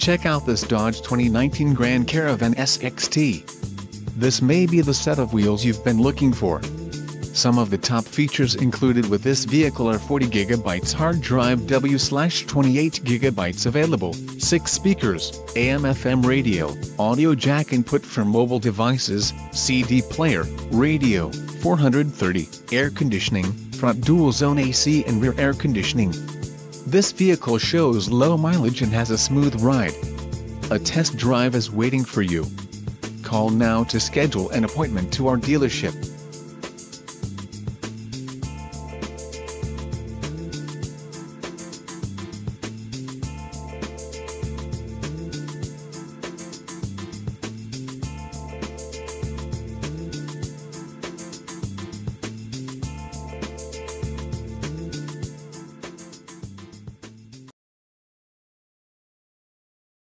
Check out this Dodge 2019 Grand Caravan SXT. This may be the set of wheels you've been looking for. Some of the top features included with this vehicle are 40GB hard drive W/28GB available, 6 speakers, AM/FM radio, audio jack input for mobile devices, CD player, radio, 430, air conditioning, front dual-zone AC and rear air conditioning. This vehicle shows low mileage and has a smooth ride. A test drive is waiting for you. Call now to schedule an appointment to our dealership.